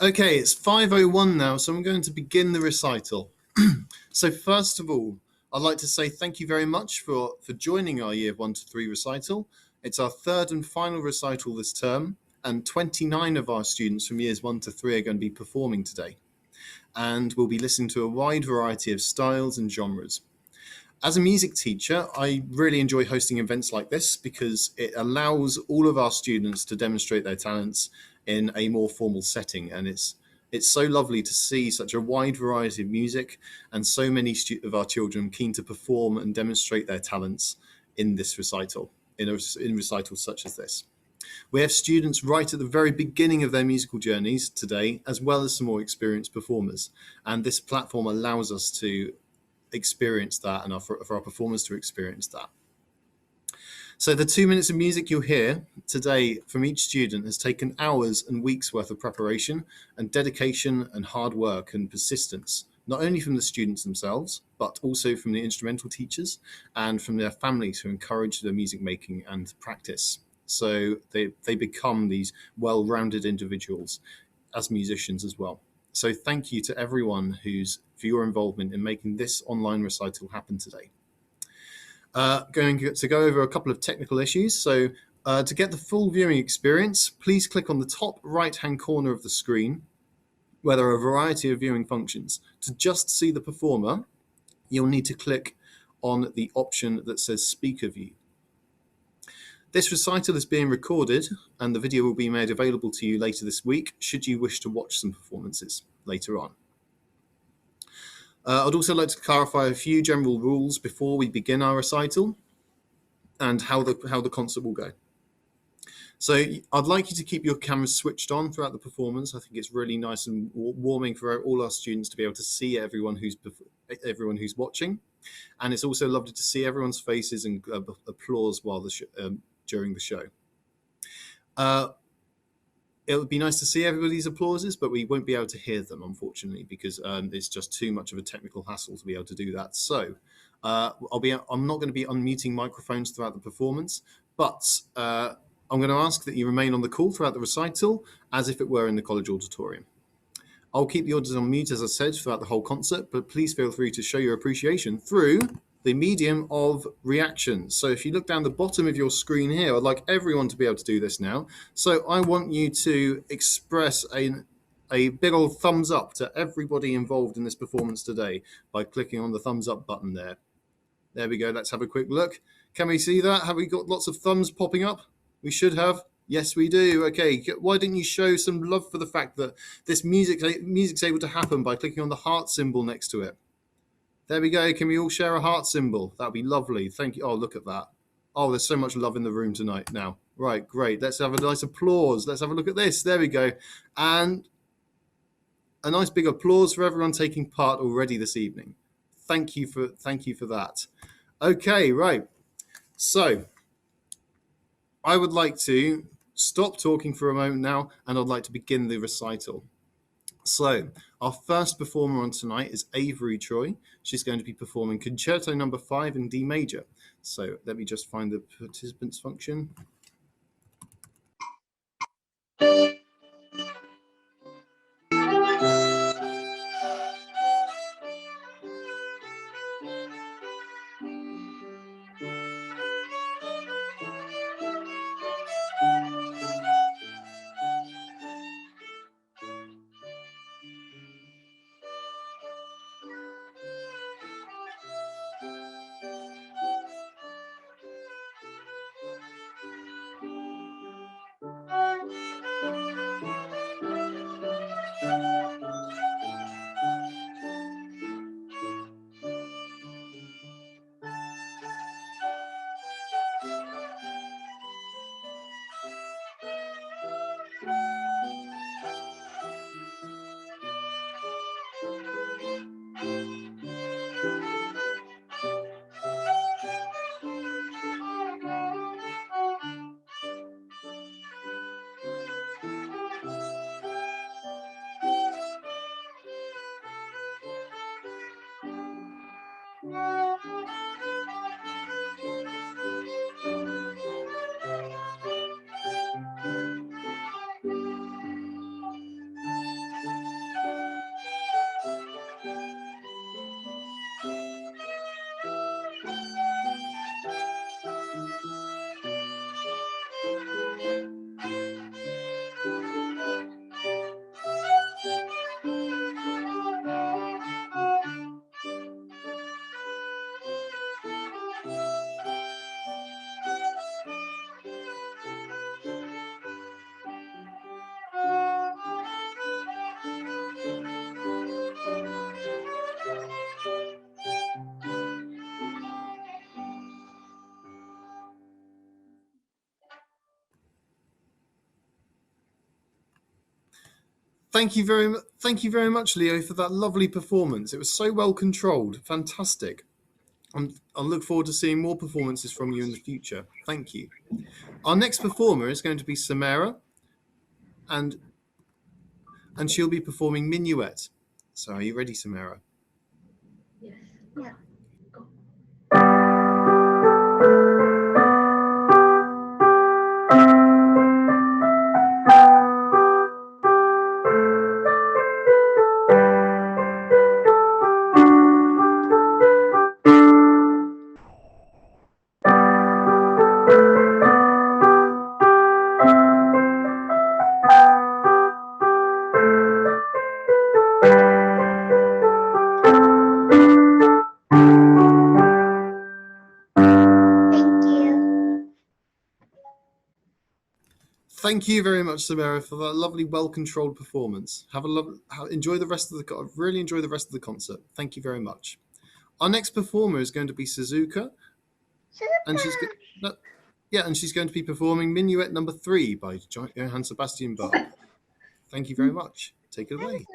Okay, it's 5:01 now, so I'm going to begin the recital. So first of all, I'd like to say thank you very much for joining our Year 1 to 3 recital. It's our third and final recital this term, and 29 of our students from Years 1 to 3 are going to be performing today. And we'll be listening to a wide variety of styles and genres. As a music teacher, I really enjoy hosting events like this because it allows all of our students to demonstrate their talents in a more formal setting. And it's so lovely to see such a wide variety of music and so many of our children keen to perform and demonstrate their talents in this recital, in recitals such as this. We have students right at the very beginning of their musical journeys today, as well as some more experienced performers. And this platform allows us to experience that and for our performers to experience that. So the 2 minutes of music you'll hear today from each student has taken hours and weeks worth of preparation and dedication and hard work and persistence, not only from the students themselves, but also from the instrumental teachers and from their families who encourage their music making and practice. So they become these well-rounded individuals as musicians as well. So thank you to everyone for your involvement in making this online recital happen today. Going to go over a couple of technical issues. So to get the full viewing experience, please click on the top right-hand corner of the screen where there are a variety of viewing functions. To just see the performer, you'll need to click on the option that says Speaker View. This recital is being recorded and the video will be made available to you later this week should you wish to watch some performances later on. I'd also like to clarify a few general rules before we begin our recital and how the concert will go. So I'd like you to keep your cameras switched on throughout the performance. I think it's really nice and warming for all our students to be able to see everyone who's watching. And it's also lovely to see everyone's faces and applause while during the show. It would be nice to see everybody's applauses, but we won't be able to hear them, unfortunately, because it's just too much of a technical hassle to be able to do that. So I'm not going to be unmuting microphones throughout the performance, but I'm going to ask that you remain on the call throughout the recital as if it were in the college auditorium. I'll keep the audience on mute, as I said, throughout the whole concert, but please feel free to show your appreciation through the medium of reactions. So if you look down the bottom of your screen here, I'd like everyone to be able to do this now. So I want you to express a big old thumbs up to everybody involved in this performance today by clicking on the thumbs up button there. There we go. Let's have a quick look. Can we see that? Have we got lots of thumbs popping up? We should have. Yes, we do. Okay. Why didn't you show some love for the fact that this music's able to happen by clicking on the heart symbol next to it? There we go. Can we all share a heart symbol? That'd be lovely. Thank you. Oh, look at that. Oh, there's so much love in the room tonight now. Right, great. Let's have a nice applause. Let's have a look at this. There we go. And a nice big applause for everyone taking part already this evening. Thank you for that. Okay, right. So I would like to stop talking for a moment now, and I'd like to begin the recital. So our first performer on tonight is Avery Troy. She's going to be performing Concerto No. 5 in D major. So let me just find the participants function. Thank you very much, Leo, for that lovely performance. It was so well controlled. Fantastic. I'll look forward to seeing more performances from you in the future. Thank you. Our next performer is going to be Samara, and she'll be performing Minuet. So are you ready, Samara? Yes. Yeah. Thank you. Thank you very much, Samara, for that lovely, well-controlled performance. Enjoy the rest of really enjoy the rest of the concert. Thank you very much. Our next performer is going to be Suzuka, and no, and she's going to be performing Minuet Number 3 by Johann Sebastian Bach. Thank you very much. Take it away.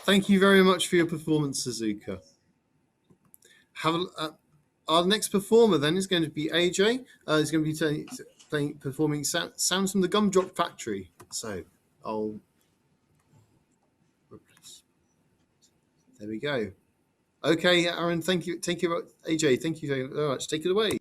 Thank you very much for your performance, Suzuka. Our next performer then is going to be AJ. He's going to be performing sounds from the Gumdrop Factory. So I'll replace. There we go. Okay, Aaron. Thank you, AJ. Thank you very much. Take it away.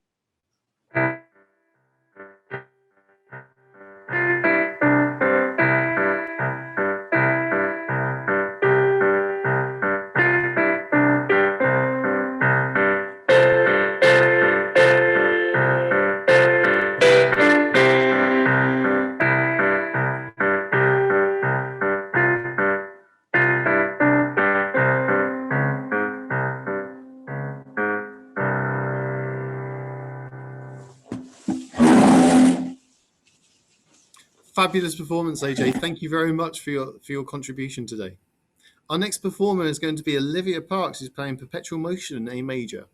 Fabulous performance, AJ. Thank you very much for your contribution today. Our next performer is going to be Olivia Parks, who's playing Perpetual Motion in A major.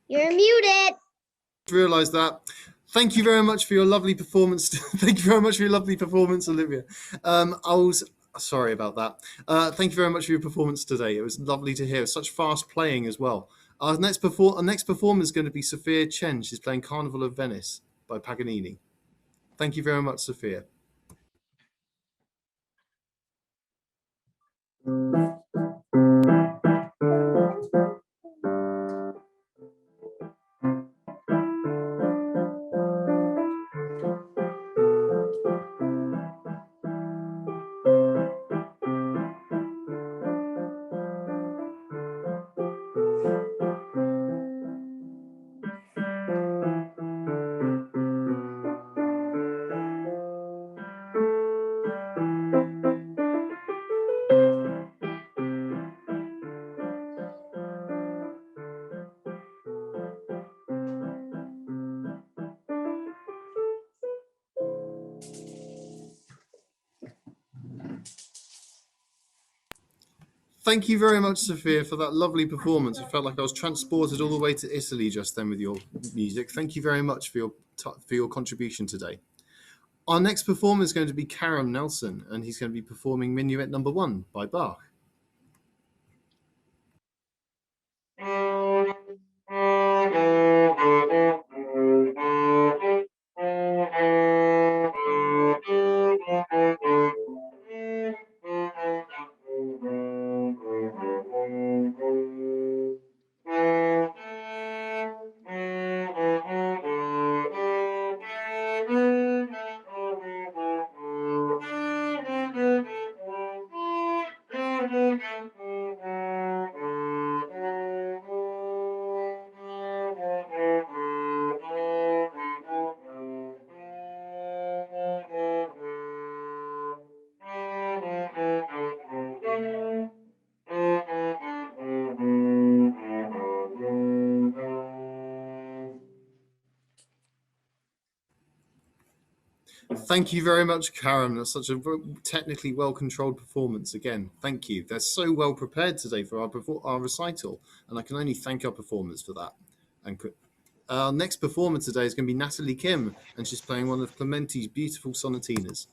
You're muted. Realise that. Thank you very much for your lovely performance. Thank you very much for your lovely performance, Olivia. Sorry about that. Thank you very much for your performance today. It was lovely to hear. Such fast playing as well. Our next performer is going to be Sophia Chen. She's playing Carnival of Venice by Paganini. Thank you very much, Sophia. Thank you very much, Sophia, for that lovely performance. I felt like I was transported all the way to Italy just then with your music. Thank you very much for your contribution today. Our next performer is going to be Karam Nelson, and he's going to be performing Minuet Number 1 by Bach. Thank you very much, Karen. That's such a technically well-controlled performance. Again, thank you. They're so well prepared today for our recital, and I can only thank our performers for that. And our next performer today is going to be Natalie Kim, and she's playing one of Clementi's beautiful sonatinas.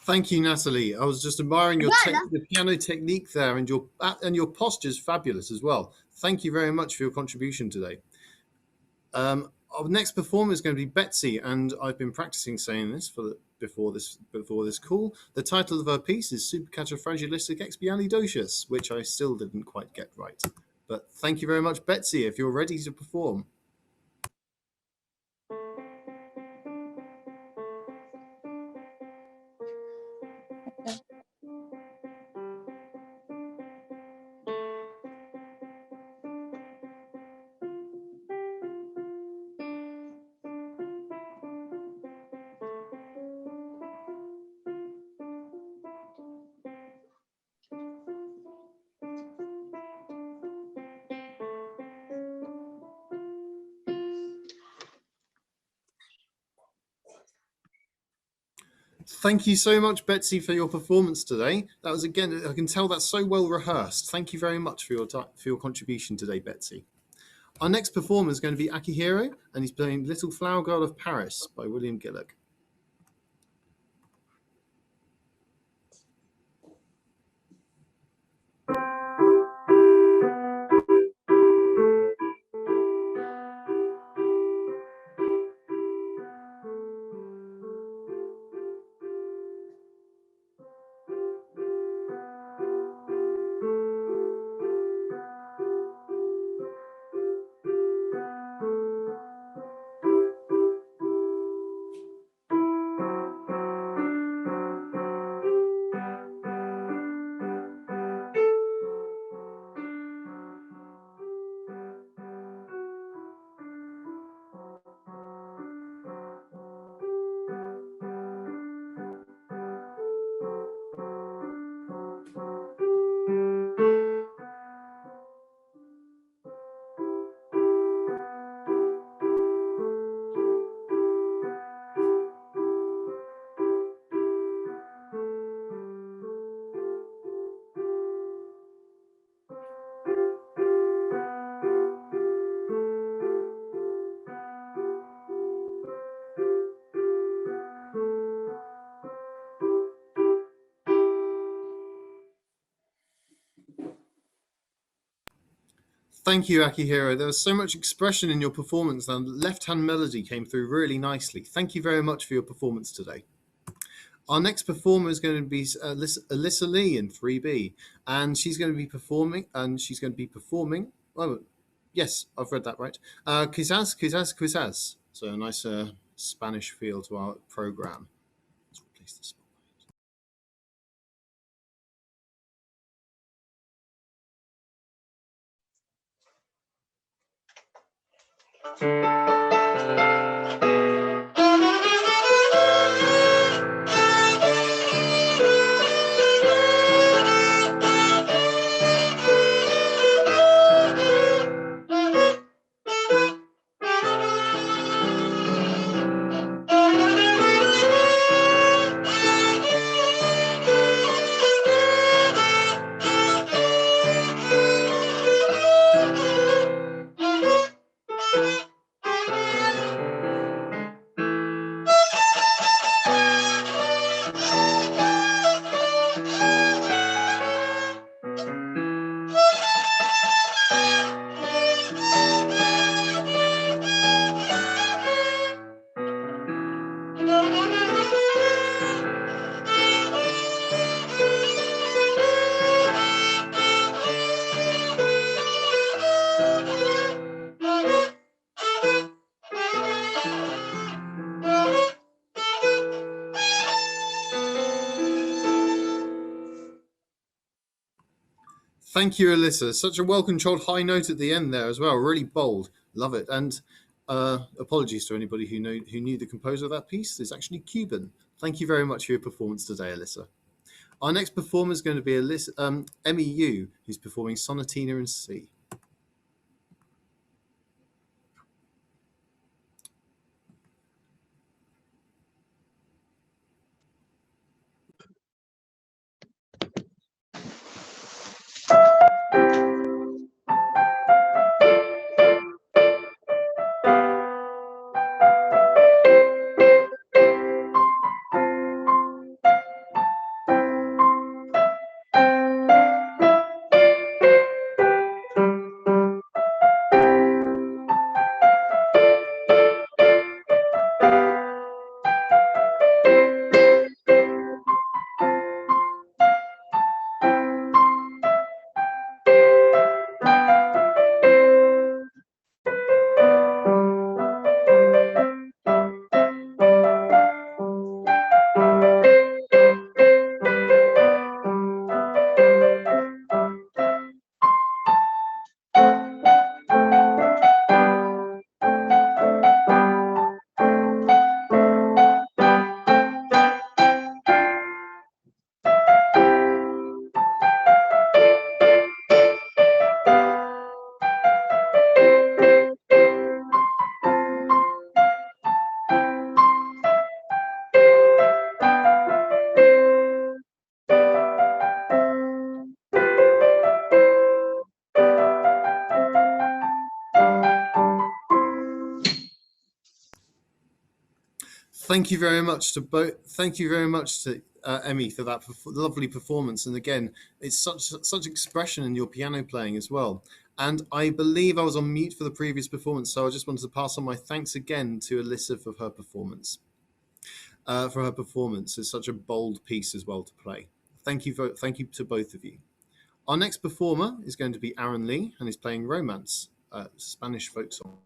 Thank you, Natalie. I was just admiring the piano technique there, and your posture is fabulous as well. Thank you very much for your contribution today. Our next performer is going to be Betsy, and I've been practicing saying this before this call. The title of her piece is Supercalifragilisticexpialidocious, which I still didn't quite get right. But thank you very much, Betsy. If you're ready to perform. Thank you so much, Betsy, for your performance today. That was, again, I can tell that's so well rehearsed. Thank you very much for your contribution today, Betsy. Our next performer is going to be Akihiro, and he's playing Little Flower Girl of Paris by William Gillick. Thank you, Akihiro. There was so much expression in your performance, and the left-hand melody came through really nicely. Thank you very much for your performance today. Our next performer is going to be Alyssa Lee in 3B, and she's going to be performing. Oh, yes, I've read that right. Quizás, quizás, quizás. So a nice Spanish feel to our program. Let's replace this. Thank you, Alyssa. Such a well-controlled high note at the end there as well. Really bold. Love it. And apologies to anybody who knew the composer of that piece. It's actually Cuban. Thank you very much for your performance today, Alyssa. Our next performer is going to be Emmy Yu, who's performing Sonatina in C. Thank you very much to both. Thank you very much to Emmy for that lovely performance. And again, it's such expression in your piano playing as well. And I believe I was on mute for the previous performance, so I just wanted to pass on my thanks again to Alyssa for her performance. It's such a bold piece as well to play. Thank you to both of you. Our next performer is going to be Aaron Lee, and he's playing Romance, Spanish folk song.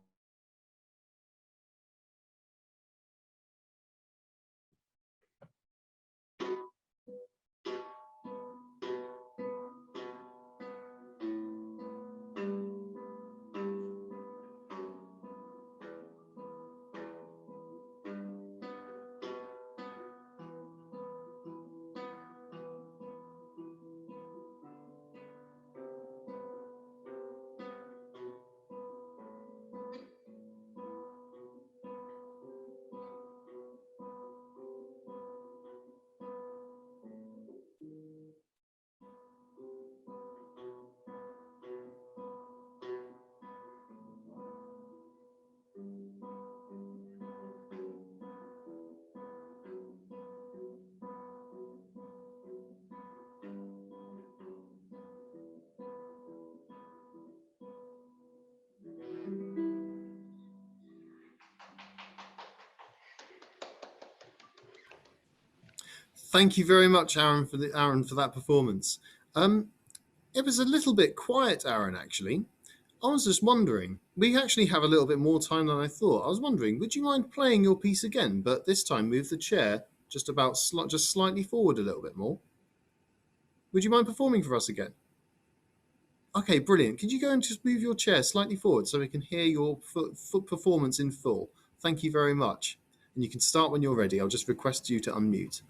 Thank you very much, Aaron, for that performance. Um, it was a little bit quiet, Aaron. Actually, I was just wondering. We actually have a little bit more time than I thought. I was wondering, would you mind playing your piece again, but this time move the chair just slightly forward a little bit more? Would you mind performing for us again? Okay, brilliant. Could you go and just move your chair slightly forward so we can hear your performance in full? Thank you very much. And you can start when you're ready. I'll just request you to unmute.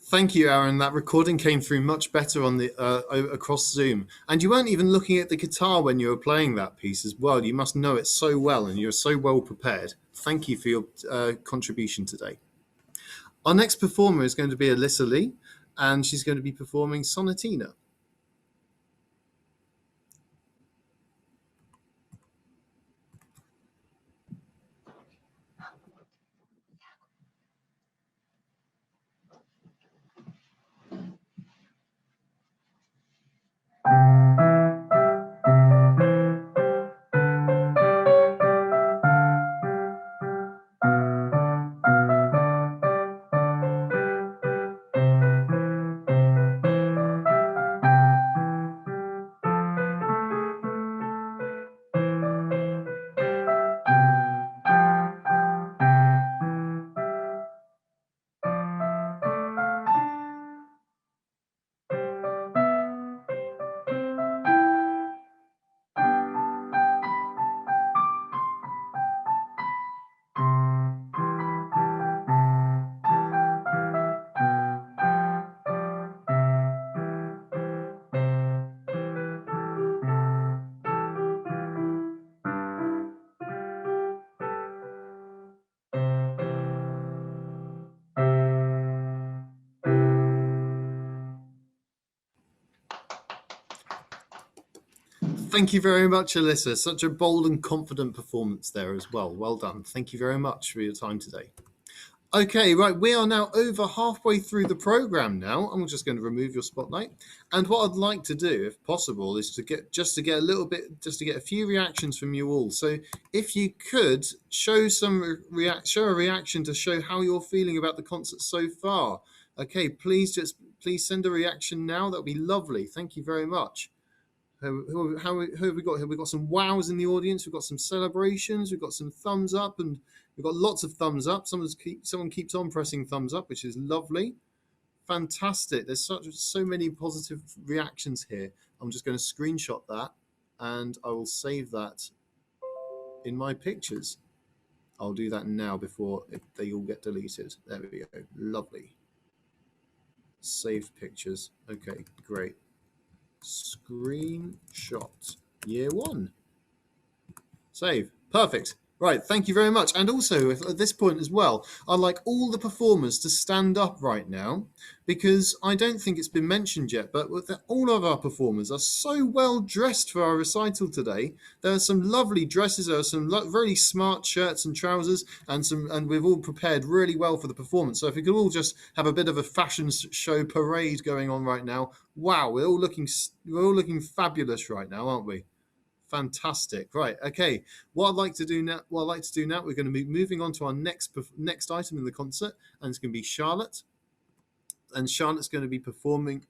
Thank you, Aaron. That recording came through much better on the across Zoom, and you weren't even looking at the guitar when you were playing that piece as well. You must know it so well, and you're so well prepared. Thank you for your contribution today. Our next performer is going to be Alyssa Lee, and she's going to be performing Sonatina. Thank you very much, Alyssa. Such a bold and confident performance there as well. Well done. Thank you very much for your time today. Okay, right, we are now over halfway through the program now. I'm just going to remove your spotlight. And what I'd like to do, if possible, is to get a little bit, just to get a few reactions from you all. So if you could show show a reaction to show how you're feeling about the concert so far. Okay, please send a reaction now. That would be lovely. Thank you very much. Who have we got here? We've got some wows in the audience. We've got some celebrations. We've got some thumbs up, and we've got lots of thumbs up. Someone keeps on pressing thumbs up, which is lovely. Fantastic. There's so many positive reactions here. I'm just going to screenshot that, and I will save that in my pictures. I'll do that now before they all get deleted. There we go. Lovely. Saved pictures. Okay, great. Screenshot. Year one. Save. Perfect. Right, thank you very much. And also, at this point as well, I'd like all the performers to stand up right now because I don't think it's been mentioned yet, but all of our performers are so well dressed for our recital today. There are some lovely dresses, there are some really smart shirts and trousers, and we've all prepared really well for the performance. So if we could all just have a bit of a fashion show parade going on right now. Wow, we're all looking fabulous right now, aren't we? Fantastic. Right. Okay. What I'd like to do now, we're going to be moving on to our next item in the concert, and it's going to be Charlotte. And Charlotte's going to be performing.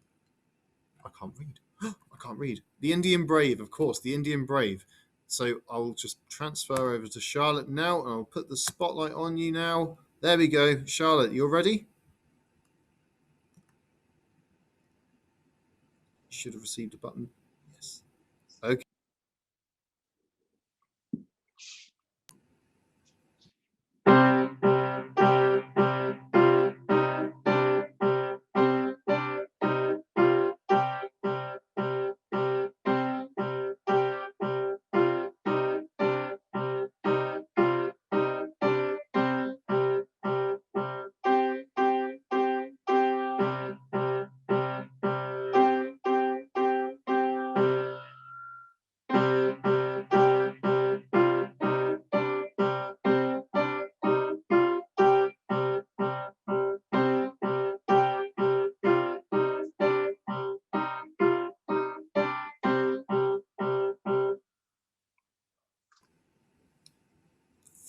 I can't read. I can't read. The Indian Brave, of course, the Indian Brave. So I'll just transfer over to Charlotte now, and I'll put the spotlight on you now. There we go. Charlotte, you're ready? You should have received a button. Yes. Okay.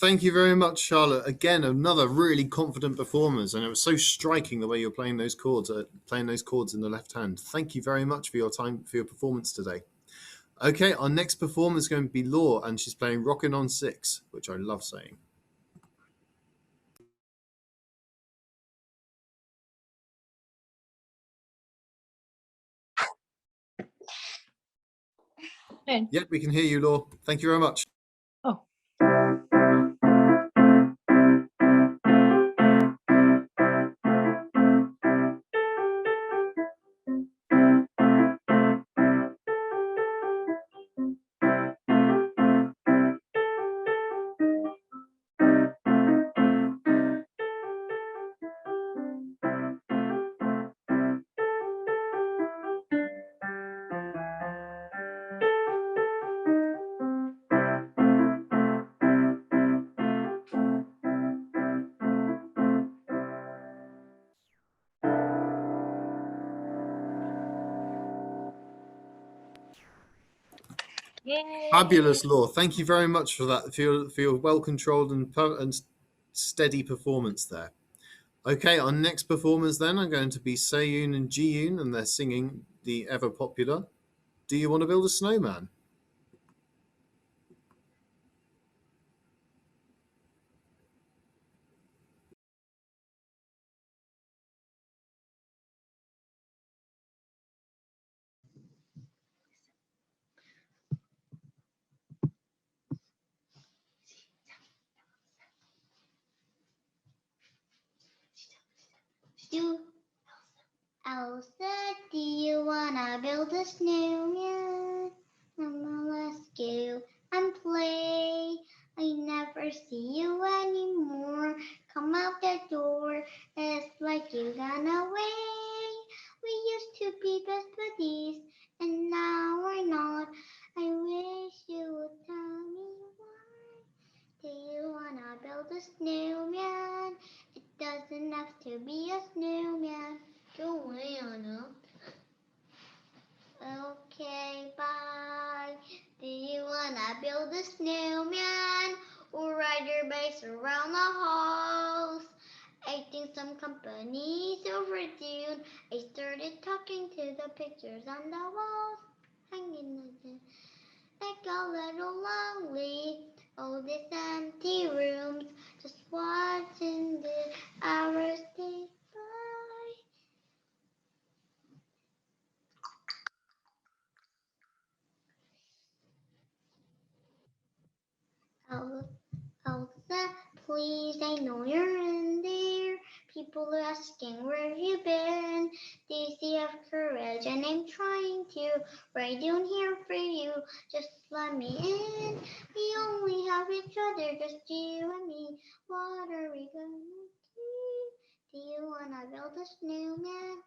Thank you very much, Charlotte. Again, another really confident performance, and it was so striking the way you're playing those chords, in the left hand. Thank you very much for your time, for your performance today. Okay, our next performer is going to be Law, and she's playing Rockin' on 6, which I love saying. Yep, we can hear you, Law. Thank you very much. Oh. Yay. Fabulous, Law. Thank you very much for that, for your well-controlled and steady performance there. Okay, our next performers then are going to be Seyun and Ji-yoon, and they're singing the ever-popular Do You Want to Build a Snowman? Elsa, do you wanna build a snowman? Let's go and play. I never see you anymore. Come out the door, it's like you gone away. We used to be best buddies, and now we're not. I wish you would tell me why. Do you wanna build a snowman? It doesn't have to be a snowman. Go away, Anna. Okay, bye. Do you wanna build a snowman or ride your bikes around the halls? I think some company's overdue. I started talking to the pictures on the walls. hanging like a little lonely. All these empty rooms, just watching the hours tick by. Oh, Elsa, please, I know you're in there. People are asking where you've been. They say you have courage, and I'm trying to. Right down here for you. Just let me in. We only have each other, just you and me. What are we gonna do? Do you wanna build a snowman?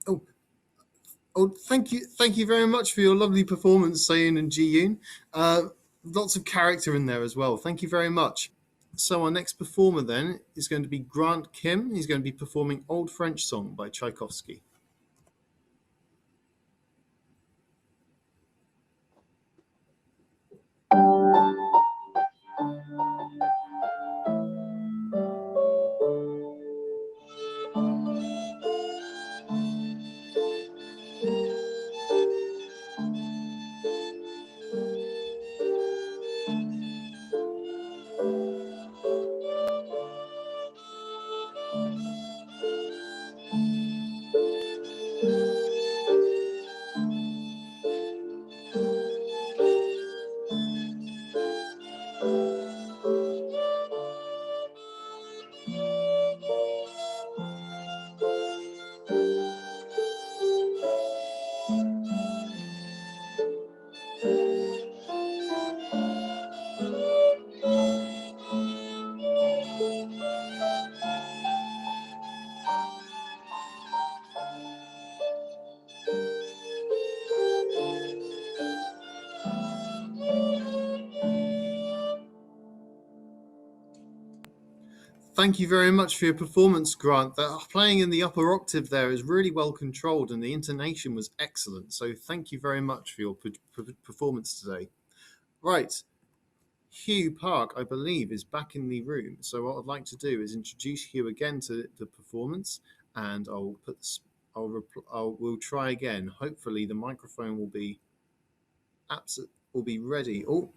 Oh, oh, thank you very much for your lovely performance, Sayun and Ji Yoon. Lots of character in there as well. Thank you very much. So our next performer then is going to be Grant Kim. He's going to be performing Old French Song by Tchaikovsky. Thank you very much for your performance, Grant. That playing in the upper octave there is really well controlled, and the intonation was excellent. So thank you very much for your performance today. Right, Hugh Park, I believe, is back in the room. So what I'd like to do is introduce Hugh again to the performance, and I'll put this, we'll try again. Hopefully, the microphone will be ready. Oh,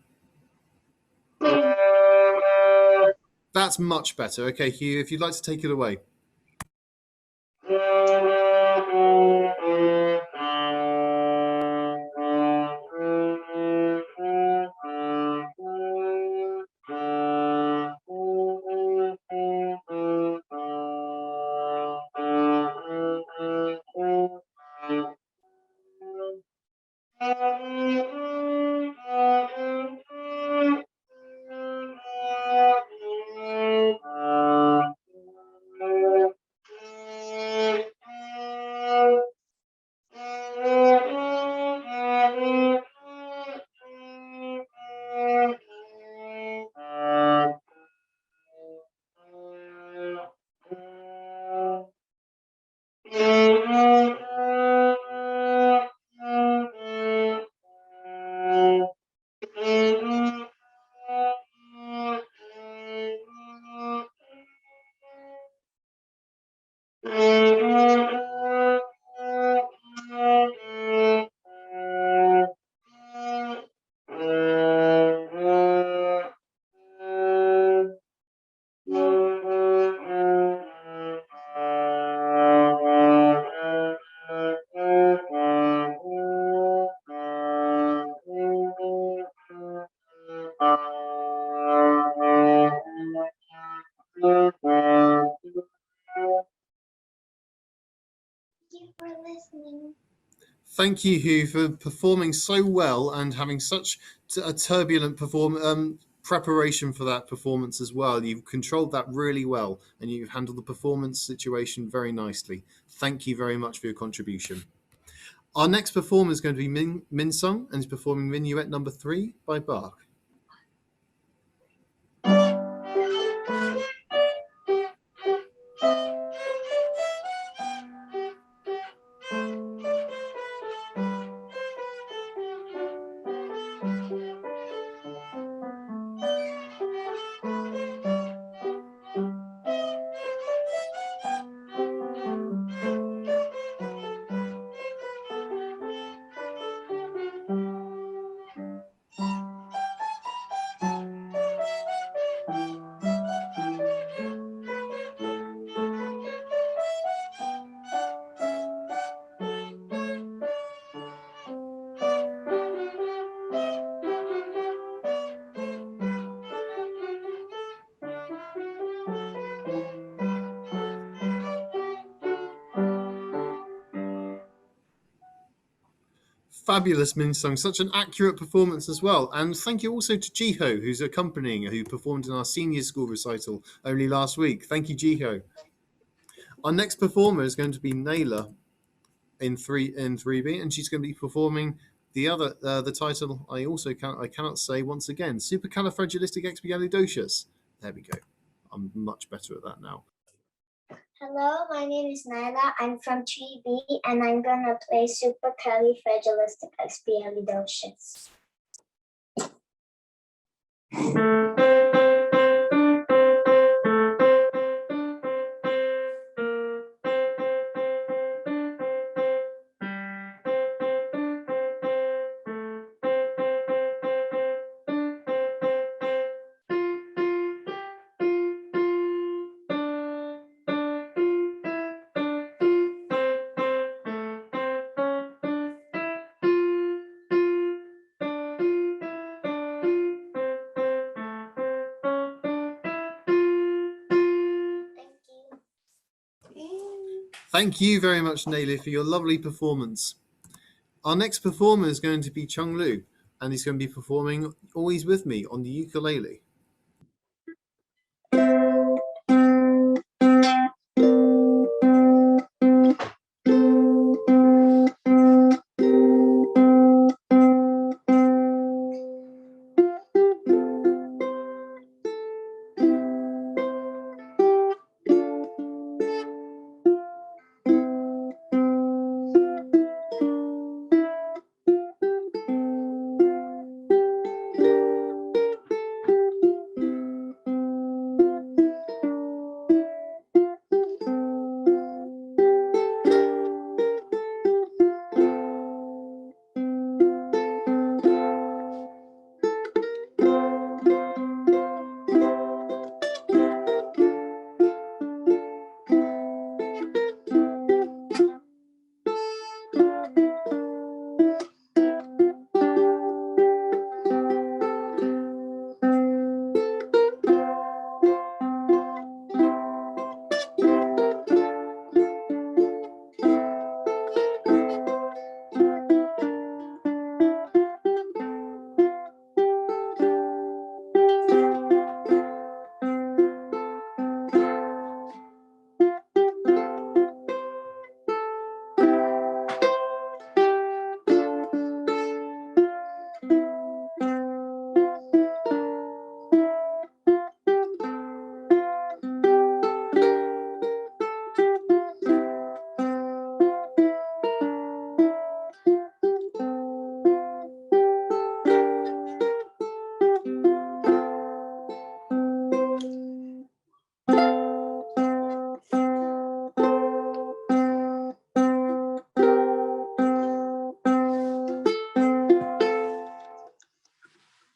that's much better. Okay, Hugh, if you'd like to take it away. Thank you for listening. Thank you, Hugh, for performing so well and having such a turbulent preparation for that performance as well. You've controlled that really well, and you've handled the performance situation very nicely. Thank you very much for your contribution. Our next performer is going to be Min Sung, and he's performing Minuet Number 3 by Bach. fabulous Min Sung, such an accurate performance as well. And thank you also to Jiho, who's accompanying, who performed in our senior school recital only last week. Thank you, Jiho. Our next performer is going to be Naila in 3B, and she's going to be performing the title I cannot say once again, Supercalifragilisticexpialidocious. There we go. I'm much better at that now. Hello, my name is Naila. I'm from 3B and I'm gonna play Supercalifragilisticexpialidocious. Thank you very much, Naila, for your lovely performance. Our next performer is going to be Chung Lu, and he's going to be performing Always With Me on the ukulele.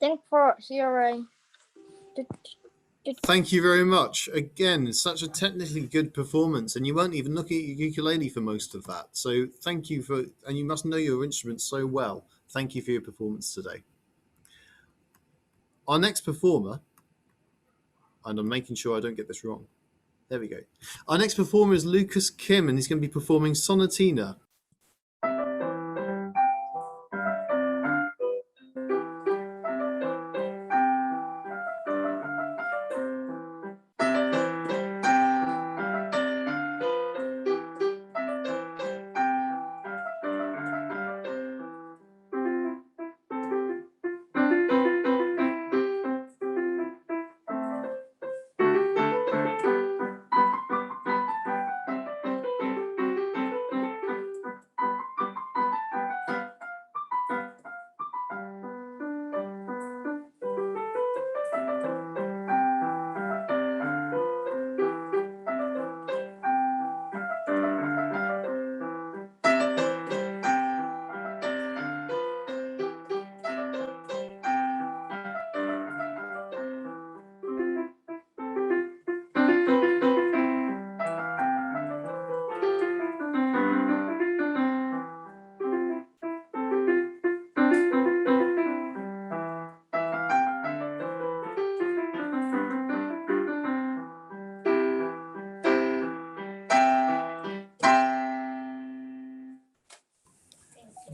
Thanks for hearing. Thank you very much. Again, such a technically good performance, and you weren't even looking at your ukulele for most of that. So thank you for, and you must know your instrument so well. Thank you for your performance today. Our next performer, and I'm making sure I don't get this wrong. There we go. Our next performer is Lucas Kim, and he's going to be performing Sonatina.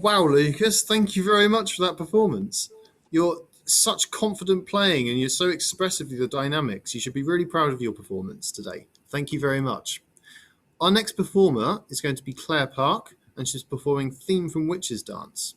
Wow, Lucas, thank you very much for that performance. You're such confident playing and you're so expressive with your dynamics. You should be really proud of your performance today. Thank you very much. Our next performer is going to be Claire Park, and she's performing Theme from Witches Dance.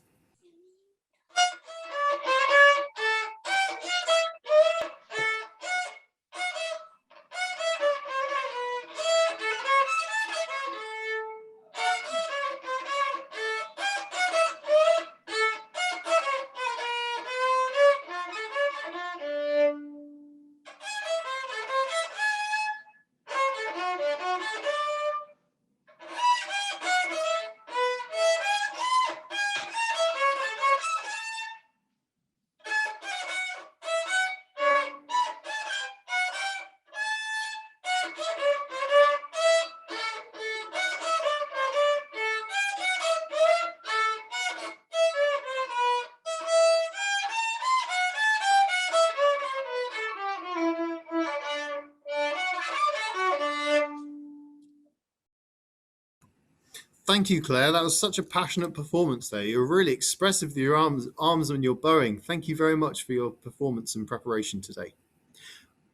Thank you, Claire. That was such a passionate performance there. You're really expressive with your arms and your bowing. Thank you very much for your performance and preparation today.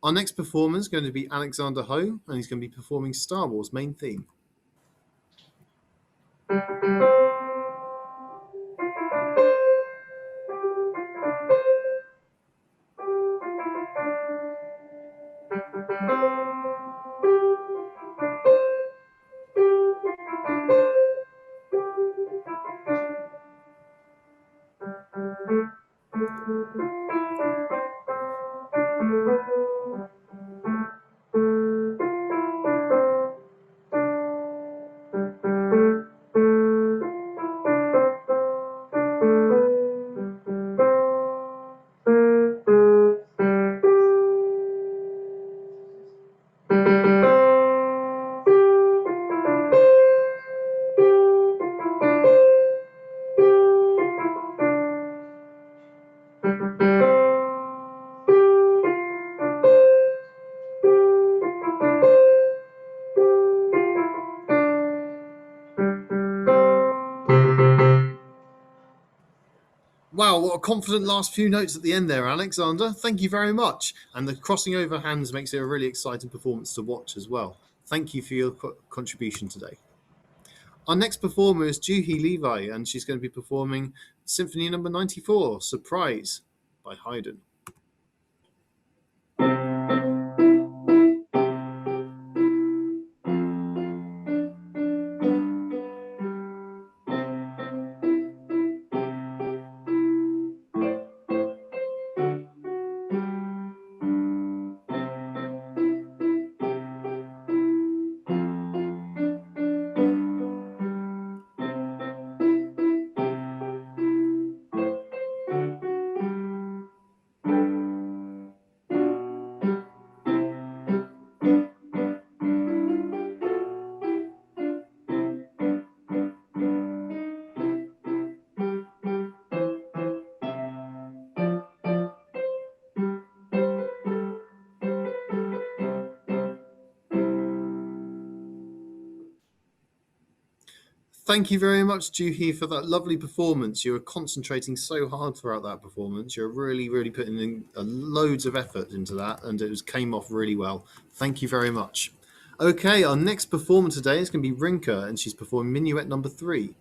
Our next performer is going to be Alexander Ho, and he's going to be performing Star Wars main theme. Wow, what a confident last few notes at the end there, Alexander. Thank you very much. And the crossing over hands makes it a really exciting performance to watch as well. Thank you for your contribution today. Our next performer is Juhi Levi, and she's going to be performing Symphony Number 94, Surprise, by Haydn. Thank you very much, Juhi, for that lovely performance. You were concentrating so hard throughout that performance. You're really, really putting in loads of effort into that, and came off really well. Thank you very much. Okay, our next performer today is going to be Rinka, and she's performing Minuet Number 3.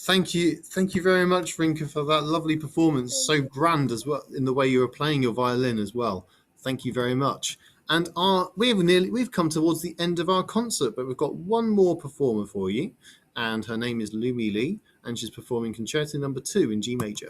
Thank you very much, Rinka, for that lovely performance. So grand as well in the way you were playing your violin as well. Thank you very much. And we've come towards the end of our concert, but we've got one more performer for you, and her name is Lumi Lee, and she's performing Concerto Number 2 in G major.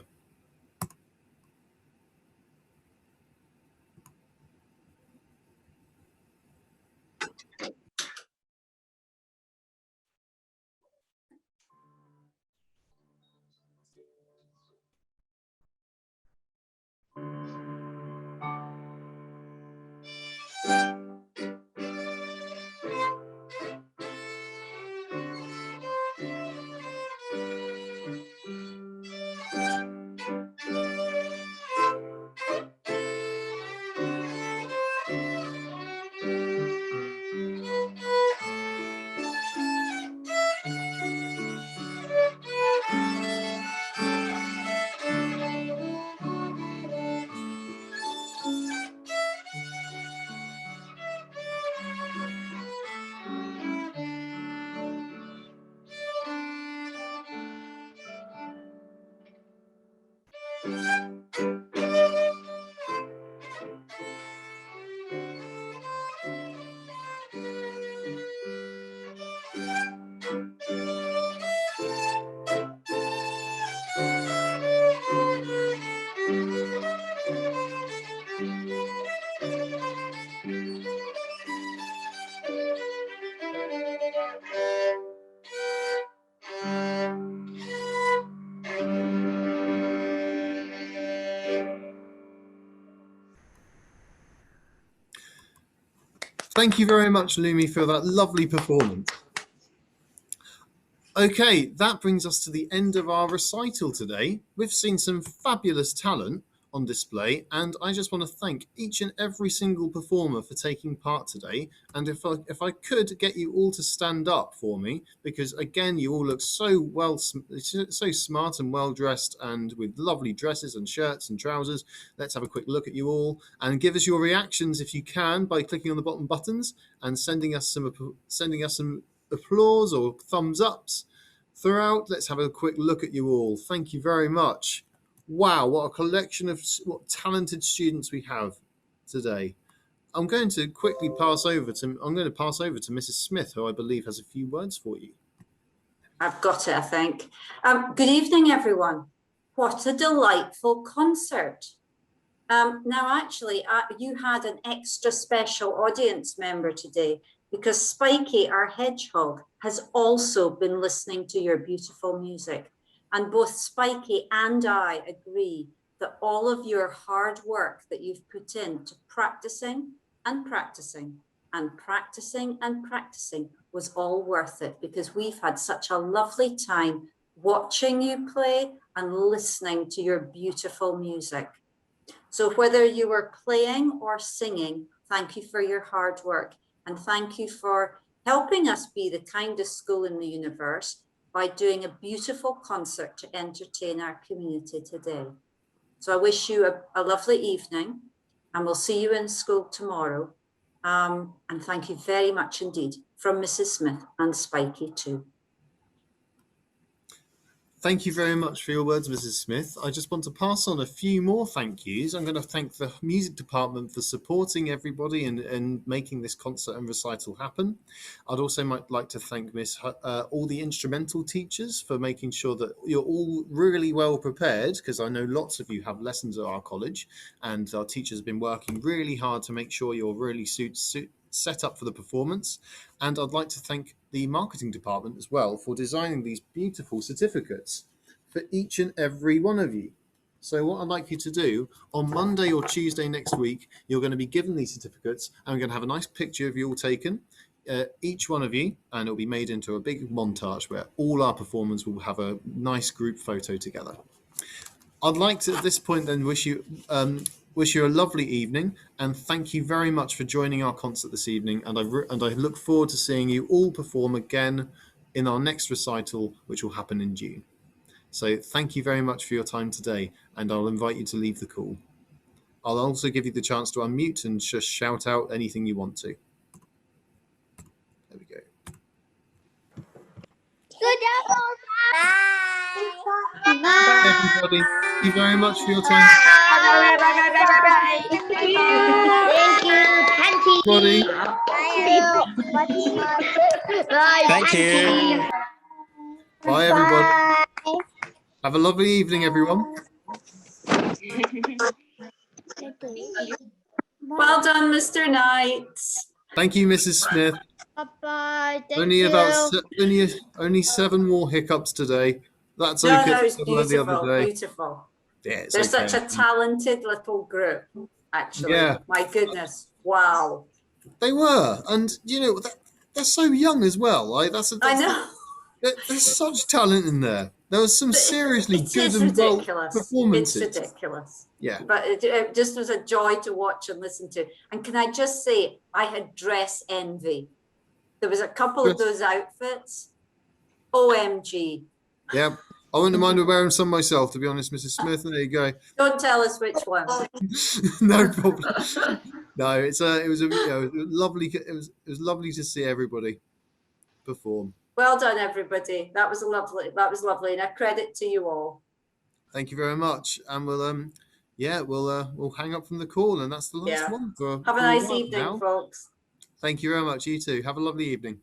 Thank you very much, Lumi, for that lovely performance. Okay, that brings us to the end of our recital today. We've seen some fabulous talent on display, and I just want to thank each and every single performer for taking part today. And if I could get you all to stand up for me, because again, you all look so smart and well dressed, and with lovely dresses and shirts and trousers. Let's have a quick look at you all and give us your reactions if you can by clicking on the bottom buttons and sending us some applause or thumbs ups throughout. Let's have a quick look at you all. Thank you very much. Wow, what a collection of what talented students we have today. I'm going to pass over to Mrs. Smith, who I believe has a few words for you. I've got it, I think. Good evening, everyone. What a delightful concert. Now, actually, you had an extra special audience member today because Spiky, our hedgehog, has also been listening to your beautiful music. And both Spiky and I agree that all of your hard work that you've put into practicing and practicing and practicing and practicing was all worth it, because we've had such a lovely time watching you play and listening to your beautiful music. So whether you were playing or singing, thank you for your hard work, and thank you for helping us be the kindest school in the universe by doing a beautiful concert to entertain our community today. So I wish you a lovely evening, and we'll see you in school tomorrow. And thank you very much indeed from Mrs. Smith and Spiky too. Thank you very much for your words, Mrs. Smith. I just want to pass on a few more thank yous. I'm going to thank the music department for supporting everybody and making this concert and recital happen. I'd also like to thank all the instrumental teachers for making sure that you're all really well prepared, because I know lots of you have lessons at our college, and our teachers have been working really hard to make sure you're really set up for the performance. And I'd like to thank the marketing department as well for designing these beautiful certificates for each and every one of you. So what I'd like you to do on Monday or Tuesday next week, you're going to be given these certificates, and we're going to have a nice picture of you all taken, each one of you, and it'll be made into a big montage where all our performers will have a nice group photo together. I'd like to, at this point, then wish you a lovely evening, and thank you very much for joining our concert this evening. And I look forward to seeing you all perform again in our next recital, which will happen in June. So thank you very much for your time today, and I'll invite you to leave the call. I'll also give you the chance to unmute and just shout out anything you want to. There we go. Good job. Bye. Bye, everybody. Thank you very much for your time. Thank you, Tanti. Everybody. Bye, Thank you. Tanti. Bye, everybody. Have a lovely evening, everyone. Well done, Mr. Knight. Thank you, Mrs. Smith. Bye-bye. Thank Only you. about only 7 more hiccups today. That's No, okay. no, it's They were the other beautiful, day. beautiful. Yeah, it's They're okay. such a talented little group, actually. Yeah. My goodness. Wow. They were, and you know they're so young as well. Like I know. there's such talent in there. There was some seriously It good is and well ridiculous. performances. It's ridiculous. Yeah. But it just was a joy to watch and listen to. And can I just say, I had dress envy. There was a couple of those outfits. OMG. Yeah. I wouldn't mind wearing some myself, to be honest, Mrs. Smith. There you go. Don't tell us which one. No problem. No, it was lovely. It was lovely to see everybody perform. Well done, everybody. That was lovely, and a credit to you all. Thank you very much, and we'll hang up from the call, and that's the last one. Have a nice evening, now. folks. Thank you very much. You too. Have a lovely evening.